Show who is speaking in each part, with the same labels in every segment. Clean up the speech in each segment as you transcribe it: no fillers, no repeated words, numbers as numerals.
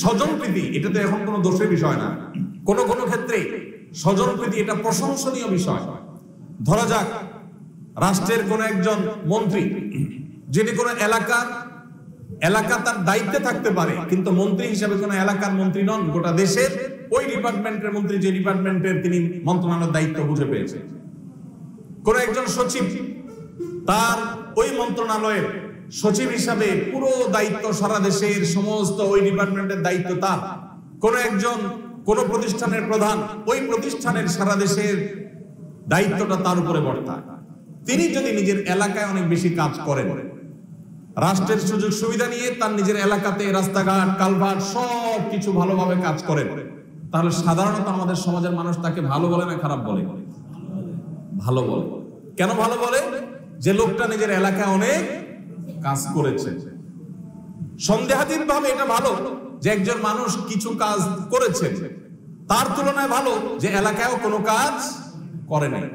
Speaker 1: স্বজনপ্রীতি এটা তো এখন কোনো দোষের বিষয় না, কোন কোন ক্ষেত্রে স্বজনপ্রীতি এটা প্রশংসনীয় বিষয়। ধরা যাক রাষ্ট্রের কোন একজন মন্ত্রী, যিনি কোন এলাকা তার দায়িত্বে থাকতে পারে, কিন্তু মন্ত্রী হিসেবে কোন এলাকার মন্ত্রী নন, গোটা দেশের ওই ডিপার্টমেন্টের মন্ত্রী, যে ডিপার্টমেন্টের তিনি মন্ত্রণালয়ের দায়িত্ব বুঝে পেয়েছেন। কোন একজন সচিব, তার ওই মন্ত্রণালয়ের সচিব হিসাবে পুরো দায়িত্ব, সারা দেশের সমস্ত ওই ডিপার্টমেন্টের দায়িত্ব তার। কোন প্রতিষ্ঠানের প্রধান, ওই প্রতিষ্ঠানের সারা দেশের দায়িত্বটা তার উপরে বর্তায়। তিনি যদি নিজের এলাকায় অনেক বেশি কাজ করেন, রাষ্ট্রের সুযোগ সুবিধা নিয়ে তার নিজের এলাকাতে রাস্তাঘাট, কালভার্ট সব কিছু ভালোভাবে কাজ করেন, তাহলে সাধারণত আমাদের সমাজের মানুষ তাকে ভালো বলে না খারাপ বলে? ভালো বলে। কেন ভালো বলে? যে লোকটা নিজের এলাকায় অনেক কাজ করেছে। সন্দেহাতীত ভাবে এটা ভালো যে একজন মানুষ কিছু কাজ করেছে, তার তুলনায় ভালো যে এলাকায়ও কোনো কাজ করে নাই।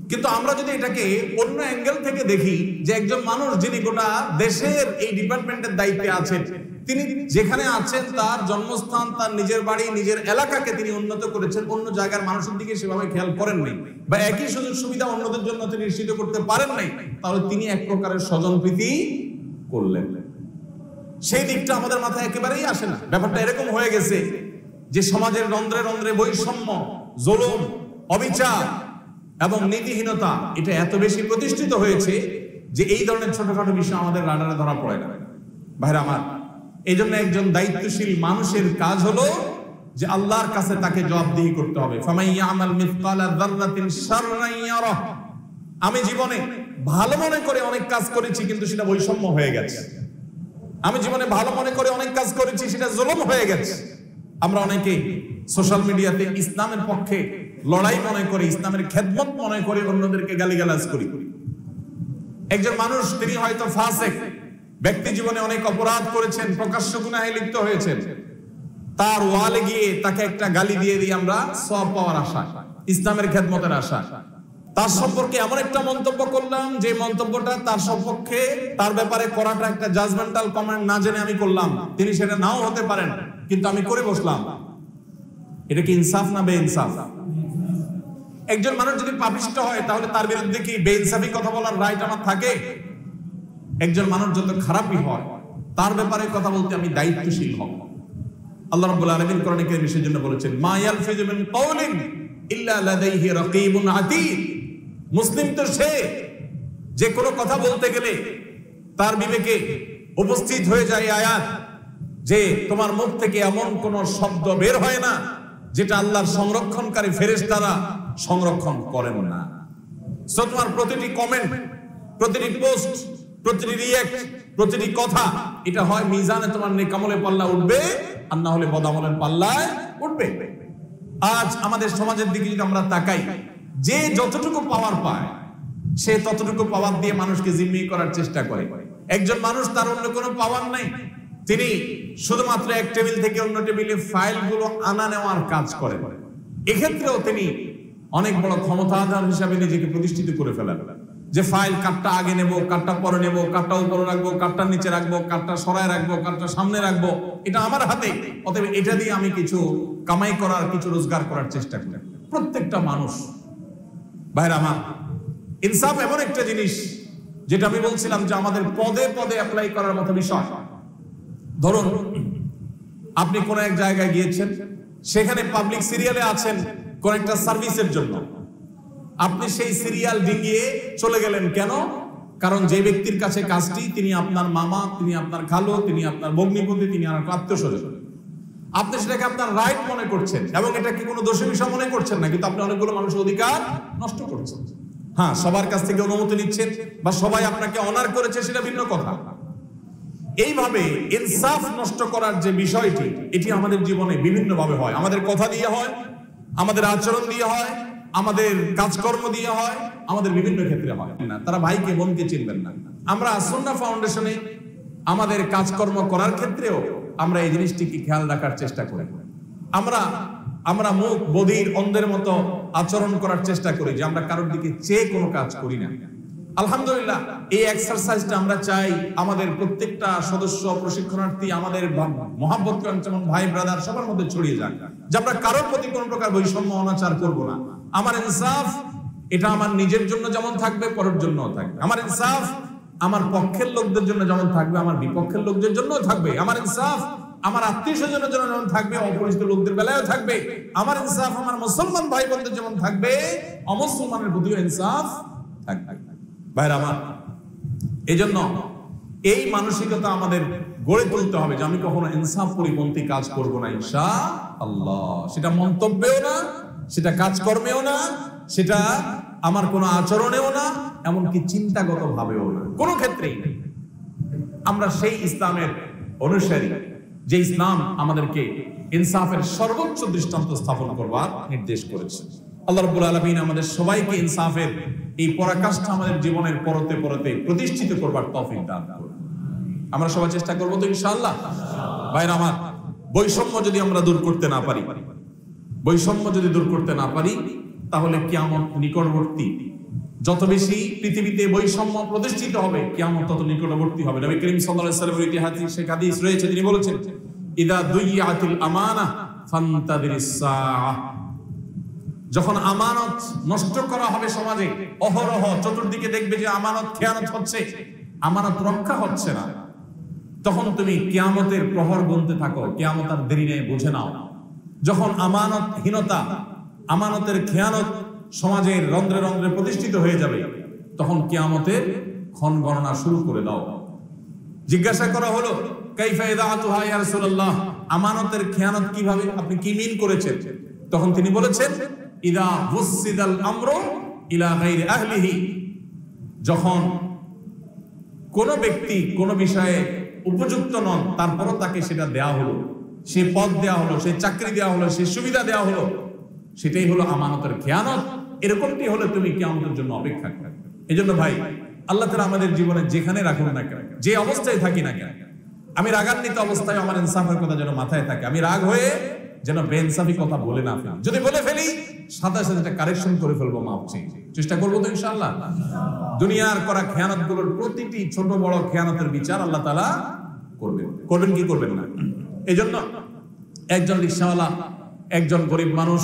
Speaker 1: কিন্তু আমরা যদি এটাকে অন্য অ্যাঙ্গেল থেকে দেখি, যে একজন মানুষ যিনি গোটা দেশের এই ডিপার্টমেন্টের দায়িত্বে আছেন, তিনি যেখানে আছেন তার জন্মস্থান, তার নিজের বাড়ি, নিজের এলাকাকে তিনি উন্নত করেছেন, অন্য জায়গার মানুষের দিকে সেভাবে খেয়াল করেন নাই, বা একই সুযোগ সুবিধা অন্যদের জন্য তিনি নিশ্চিত করতে পারেন নাই, তাহলে তিনি এক প্রকারের স্বজনপ্রীতি করলেন। সেই দিকটা আমাদের মাথায় একেবারেই আসে না। ব্যাপারটা এরকম হয়ে গেছে যে সমাজের রন্ধ্রে রন্ধ্রে বৈষম্য, জুলুম, অবিচার এবং নীতিহীনতা এটা এত বেশি প্রতিষ্ঠিত হয়েছে যে এই ধরনের ছোটখাটো বিষয় আমাদের রাডারে ধরা পড়ে না। ভাইরা আমার, এই জন্য একজন দায়িত্বশীল মানুষের কাজ হলো যে আল্লাহর কাছে তাকে জবাবদিহি করতে হবে। ফামাইয়ামাল মিসকালা যাররাতিন শাররান ইয়ারাহ। আমি জীবনে ভালো মনে করে অনেক কাজ করেছি, কিন্তু সেটা বৈষম্য হয়ে গেছে। আমি জীবনে ভালো মনে করে অনেক কাজ করেছি, সেটা জুলুম হয়ে গেছে। আমরা অনেকে সোশ্যাল মিডিয়াতে ইসলামের পক্ষে লড়াই মনে করে, ইসলামের খেদমত মনে করে অন্যদেরকে গালিগালাজ করি। একজন মানুষ, তিনি হয়তো ফাসিক, ব্যক্তি জীবনে অনেক অপরাধ করেছেন, প্রকাশ্য গুনাহে লিপ্ত হয়েছেন, তার ওয়ালে গিয়ে তাকে একটা গালি দিয়ে দিই আমরা সওয়াব পাওয়ার আশা, ইসলামের খেদমতের আশা। তার সম্পর্কে এমন একটা মন্তব্য করলাম যে মন্তব্যটা তার সপক্ষে, তার ব্যাপারে করাটা একটা জাজমেন্টাল কমেন্ট না জেনে আমি করলাম, তিনি সেটা নাও হতে পারেন, কিন্তু আমি করে বসলাম। এটা কি ইনসাফ না বেইনসাফ? একজন মানুষ যদি পাপিষ্ট হয়, তাহলে তার বিরুদ্ধে কি বেইনসাফি কথা বলার রাইট আমার থাকে? একজন মানুষ যত খারাপই হয়, তার ব্যাপারে কথা বলতে আমি দায়িত্বশীল হব। আল্লাহ রাব্বুল আলামিন কোরআনে কারীমে সেজন্য বলেছেন, মা ইয়ালফিযু মিন কাওলিন ইল্লা লাদাইহি রাকীবুন আতীদ। মুসলিম তো সে যে কোনো কথা বলতে গেলে তার বিবেকে উপস্থিত হয়ে যায় আয়াত যে তোমার মুখ থেকে এমন কোন শব্দ বের হয় না যেটা আল্লাহর সংরক্ষণকারী ফেরেশতারা সংরক্ষণ করেন না। সো তোমার প্রতিটি কমেন্ট, প্রতিটি পোস্ট, প্রতিটি রিঅ্যাক্ট, প্রতিটি কথা, এটা হয় মিজানে তোমার নেক আমলের পাল্লা উঠবে, আর না হলে বদ আমলের পাল্লায় উঠবে। আজ আমাদের সমাজের দিকে যদি আমরা তাকাই, যে যতটুকু পাওয়ার পায় সে ততটুকু পাওয়ার দিয়ে মানুষকে জিম্মি করার চেষ্টা করে। একজন মানুষ, তার অন্য কোনো পাওয়ার নাই, তিনি শুধুমাত্র এক টেবিল থেকে অন্য টেবিলে ফাইলগুলো আনা নেওয়ার কাজ করে। এক্ষেত্রেও তিনি অনেক বড় ক্ষমতাধর হিসাবে নিজেকে প্রতিষ্ঠিত করে ফেলেন, যে ফাইল কাটটা আগে নেব, কাটটা পরে নেব, কাটটা উপরে রাখবো, কাটটা নিচে রাখবো, কাটটা সরায় রাখবো, কাটটা সামনে রাখবো, এটা আমার হাতে, অতএব এটা দিয়ে আমি কিছু কামাই করার, কিছু রোজগার করার চেষ্টা করি। প্রত্যেকটা মানুষ, ভাইরা আমার, ইনসাফ এমন একটা জিনিস যেটা আমি বলছিলাম যে আমাদের পদে পদে অ্যাপ্লাই করার মতো বিষয়। ধরুন আপনি কোন এক জায়গায় গিয়েছেন, সেখানে পাবলিক সিরিয়ালে আছেন কোন একটা সার্ভিসের জন্য, আপনি সেই সিরিয়াল ডিঙিয়ে চলে গেলেন। কেন? কারণ যে ব্যক্তির কাছে কাজটি, তিনি আপনার মামা, তিনি আপনার খালু, তিনি আপনার ভগ্নিপতি, তিনি আপনার আত্মীয়স্বজন। আপনি সেটাকে আপনার রাইট মনে করছেন এবং এটাকে কোনো দোষের বিষয় মনে করছেন না, কিন্তু আপনি অনেকগুলো মানুষের অধিকার নষ্ট করছেন। হ্যাঁ, সবার কাছ থেকে অনুমতি নিচ্ছেন বা সবাই আপনাকে অনার করেছে, সেটা ভিন্ন কথা। এইভাবে ইনসাফ নষ্ট করার যে বিষয়টি, এটি আমাদের জীবনে বিভিন্ন ভাবে হয়। আমাদের কথা দিয়ে হয়, আমাদের আচরণ দিয়ে হয়, আমাদের কাজকর্ম দিয়ে হয়, আমাদের বিভিন্ন ক্ষেত্রে হয় না। তারা ভাইকে বোনকে চিনবেন না। আমরা সুন্নাহ ফাউন্ডেশনে আমাদের কাজকর্ম করার ক্ষেত্রেও আমরা এই জিনিসটিকে খেয়াল রাখার চেষ্টা করি। আমরা মুখ বধির অন্ধের মতো আচরণ করার চেষ্টা করি, যে আমরা কারোর দিকে চেয়ে কোনো কাজ করি না। আলহামদুলিল্লাহ এই এক্সারসাইজটা আমরা চাই আমাদের প্রত্যেকটা সদস্য, প্রশিক্ষণার্থী, আমাদের মহাব্বত যেমন ভাই ব্রাদার সবার মধ্যে ছড়িয়ে যাক, যে আমরা কারোর প্রতি কোনো প্রকার বৈষম্য অনাচার করব না। আমার ইনসাফ এটা আমার নিজের জন্য যেমন থাকবে, পরের জন্যও থাকবে। আমার ইনসাফ আমার পক্ষের লোকদের জন্য যেমন থাকবে, আমার বিপক্ষের লোকদের জন্যও থাকবে। আমার ইনসাফ আমার আত্মীয় স্বজনের জন্য যেমন থাকবে, অপরিচিত লোকদের বেলায়ও থাকবে। আমার ইনসাফ আমার মুসলমান ভাই বোনদের যেমন থাকবে, অমুসলমানের প্রতিও ইনসাফ থাকবে। ভাইরা আমার, এজন্য এই মানসিকতা আমাদের গড়ে তুলতে হবে যে আমি কখনো ইনসাফ পরিপন্থী কাজ করব না ইনশাআল্লাহ। সেটা মন্তব্যেও না, সেটা কাজকর্মেও না, সেটা আমার কোনো আচরণেও না, এমনকি চিন্তাগত ভাবেও না, কোনো ক্ষেত্রেই আমরা সেই ইসলামের অনুসারী যে ইসলাম আমাদেরকে ইনসাফের সর্বোচ্চ দৃষ্টান্ত স্থাপন করবার নির্দেশ করেছে। আল্লাহ রাব্বুল আলামিন আমাদের সবাইকে ইনসাফের এই পরাকাষ্ঠা আমাদের জীবনের পরতে পরতে প্রতিষ্ঠিত করবার তৌফিক দান করুন। আমরা সবাই চেষ্টা করব তো ইনশাআল্লাহ। ভাইরা আমার, বৈষম্য যদি আমরা দূর করতে না পারি, বৈষম্য যদি দূর করতে না পারি, তাহলে কিয়ামত নিকটবর্তী। যত বেশি পৃথিবীতে বৈষম্য প্রতিষ্ঠিত হবে, কিয়ামত তত নিকটবর্তী হবে। নবী করিম সাল্লাল্লাহু আলাইহি ওয়াসাল্লামের ইতিহাসে শেখ হাদিস রয়েছে, তিনি বলেছেন ইদা দুইয়াতিল আমানা ফান্তাদিরিস সাআহ। যখন আমানত নষ্ট করা হবে সমাজে, অহরহ চতুর্দিকে দেখবে যে আমানত খেয়ানত হচ্ছে, আমানত রক্ষা হচ্ছে না, তখন তুমি কিয়ামতের প্রহর গুনতে থাকো। কিয়ামত আর দেরি নেই, বুঝে নাও। যখন আমানতহীনতা, আমানতের খেয়ানত সমাজের রন্ধ্রে রন্ধ্রে প্রতিষ্ঠিত হয়ে যাবে, তখন কিয়ামতের ক্ষণ গণনা শুরু করে দাও। জিজ্ঞাসা করা হলো কাইফা ইদাআতুহা ইয়া রাসূলুল্লাহ, আমানতের খেয়ানত কিভাবে, আপনি কি মিন করেছেন? তখন তিনি বলেছেন ইদা বুসিদাল আমরু ইলা গায়রি আহলিহি, যখন কোন ব্যক্তি কোন বিষয়ে উপযুক্ত নন, তারপরও তাকে সেটা দেয়া হলো, সে পদ দেয়া হলো, সে চাকরি দেয়া হলো, সে সুবিধা দেয়া হলো, সেটাই হলো আমানতের খেয়ানত। এরকমটি হলে তুমি কিয়ামতের জন্য অপেক্ষা করবে। এজন্য ভাই, আল্লাহ তাআলা আমাদের জীবনে যেখানে রাখুন না কেন, যে অবস্থায় থাকি না কেন, আমি রাগান্বিত অবস্থায় আমার ইনসাফের কথা যেন মাথায় থাকে। আমি রাগ হয়ে যেন বেইনসাফি কথা বলে না ফেলি, যদি বলে ফেলি সাথে সাথে কারেকশন করে ফেলবো, মাপ চেয়ে চেষ্টা করবো তো ইনশাআল্লাহ। দুনিয়ার করা খেয়ানত গুলোর প্রতিটি ছোট বড় খেয়ানতের বিচার আল্লাহ তাআলা করবেন। করবেন কি করবেন না? এজন্য একজন রিকশাওয়ালা, একজন গরিব মানুষ,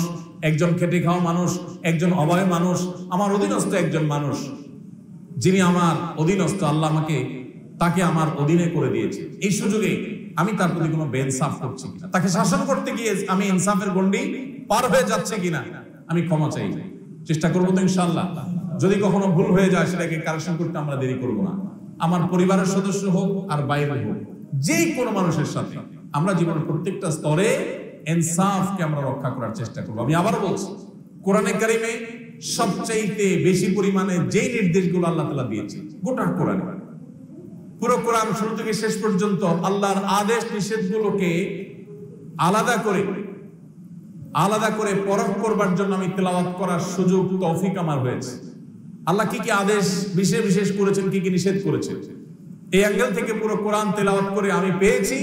Speaker 1: একজন খেটে খাওয়া মানুষ, একজন অভয় মানুষ, আমার অধীনস্থ একজন মানুষ, যিনি আমার অধীনস্থ, আল্লাহ আমাকে তাকে আমার অধীনে করে দিয়েছে। এই সুযোগে আমি তার প্রতি কোনো বেইনসাফ করছি কিনা, তাকে শাসন করতে গিয়ে আমি ইনসাফের গণ্ডি পার হয়ে যাচ্ছে কিনা, আমি ক্ষমা চাই, চেষ্টা করবো তো ইনশাআল্লাহ। যদি কখনো ভুল হয়ে যায়, সেটাকে কারেকশন করতে আমরা দেরি করবো না। আমার পরিবারের সদস্য হোক আর বাইরে হোক, যে কোনো মানুষের সাথে আমরা জীবনের প্রত্যেকটা স্তরে ইনসাফকে আমরা রক্ষা করার চেষ্টা করবো। আমি আবার বলছি, কোরআনে কারিমে সবচাইতে বেশি পরিমাণে যেই নির্দেশগুলো আল্লাহ তাআলা দিয়েছে, গোটা কোরআনে, পুরো কোরআন শুরু থেকে শেষ পর্যন্ত আল্লাহর আদেশ নিষেধগুলোকে আলাদা করে পরখ করবার জন্য আমি তেলাওয়াত করার সুযোগ, তৌফিক আমার হয়েছে। আল্লাহ কি কি আদেশ বিশেষ করেছেন, কি কি নিষেধ করেছেন, এই অ্যাঙ্গেল থেকে পুরো কোরআন তেলাওয়াত করে আমি পেয়েছি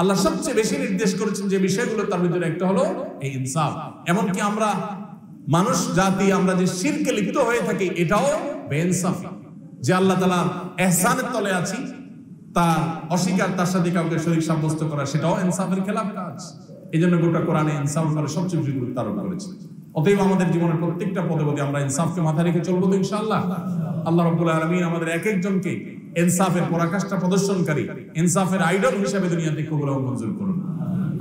Speaker 1: আল্লাহ সবচেয়ে বেশি নির্দেশ করেছেন যে বিষয়গুলো, তার ভিতরে একটা হলো এই ইনসাফ। এমনকি আমরা মানুষ জাতি, আমরা যে শিরকে লিপ্ত হয়ে থাকি, এটাও বেইনসাফি। যে আল্লাহ তাআলার ইহসানের তলে আছি, তার অস্বীকার, তার সাথে কাউকে শরীক সাব্যস্ত করা, সেটাও ইনসাফের খেলাফ কাজ। এই জন্য গোটা কোরআনে ইনসাফ করে সবচেয়ে বেশি গুরুত্ব আরোপ করেছে। অতএব আমাদের জীবনের প্রত্যেকটা পদে পদে আমরা ইনসাফকে মাথায় রেখে চলবো তো ইনশাআল্লাহ। আল্লাহ রাব্বুল আলামিন আমাদের এক একজনকে ইনসাফের পরাকাষ্ঠা প্রদর্শনকারী, ইনসাফের আইডল হিসেবে দুনিয়াতে কবুল ও মঞ্জুর করুন।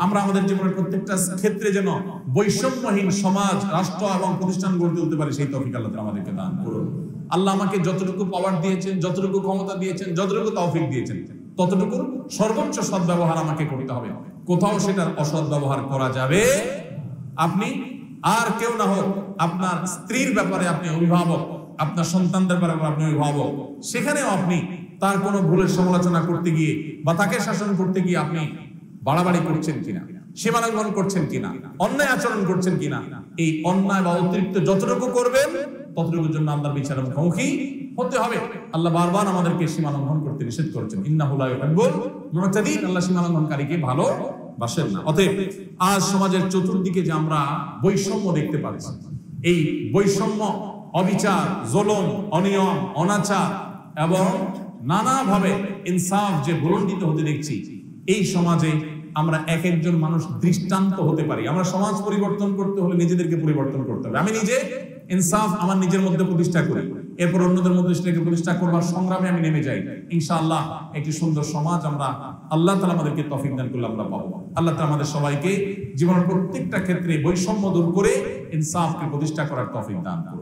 Speaker 1: আমরা আমাদের জীবনের প্রত্যেকটা ক্ষেত্রে যেন বৈষম্যহীন সমাজ, রাষ্ট্র এবং প্রতিষ্ঠান গড়ে তুলতে পারি, সেই তৌফিক আল্লাহ তাআলা আমাদেরকে দান করুন। আল্লাহ আমাকে যতটুকু পাওয়ার দিয়েছেন, যতটুকু ক্ষমতা দিয়েছেন, যতটুকু তৌফিক দিয়েছেন, ততটুকু সর্বোচ্চ সদ্ব্যবহার আমাকে করতে হবে। কোথাও সেটার অসৎ ব্যবহার করা যাবে। আপনি আর কেউ না হোক, আপনার স্ত্রীর ব্যাপারে আপনি অভিভাবক, আপনার সন্তানদের ব্যাপারে আপনি অভিভাবক, সেখানেও আপনি তার কোনো ভুলের সমালোচনা করতে গিয়ে বা তাকে শাসন করতে গিয়ে আপনি বাড়াবাড়ি করছেন কিনা, সীমা লঙ্ঘন করছেন কিনা, অন্যায় আচরণ করছেন কিনা, এই অন্যায় বা অতিরিক্ত যতটুকু করবেন ততটুকুর জন্য আল্লাহর বিচারের মুখোমুখি হতে হবে। আল্লাহ বারবার আমাদেরকে সীমা লঙ্ঘন করতে নিষেধ করেছেন, ইন্নাহু লা ইউহিব্বুল মুতাদিন, আল্লাহ সীমা লঙ্ঘনকারীকে ভালোবাসেন না। অতএব আজ সমাজের চতুর্দিকে যে আমরা বৈষম্য দেখতে পাচ্ছি, এই বৈষম্য অবিচার, জুলুম, অনিয়ম, অনাচার এবং নানাভাবে ইনসাফ যে ভুলণ্ডিত হতে দেখছি, এই সমাজে আমরা এক একজন মানুষ দৃষ্টান্ত হতে পারি। আমরা সমাজ পরিবর্তন করতে হলে নিজেদেরকে পরিবর্তন করতে হবে। আমি নিজে ইনসাফ আমার নিজের মধ্যে প্রতিষ্ঠা করি, এরপর অন্যদের মধ্যে সেটাকে প্রতিষ্ঠা করবার সংগ্রামে আমি নেমে যাই। ইনশাআল্লাহ একটি সুন্দর সমাজ আমরা আল্লাহ তাআলা আমাদেরকে তৌফিক দান করলে আমরা পাবো। আল্লাহ তাআলা আমাদের সবাইকে জীবনের প্রত্যেকটা ক্ষেত্রে বৈষম্য দূর করে ইনসাফকে প্রতিষ্ঠা করার তৌফিক দান করুন।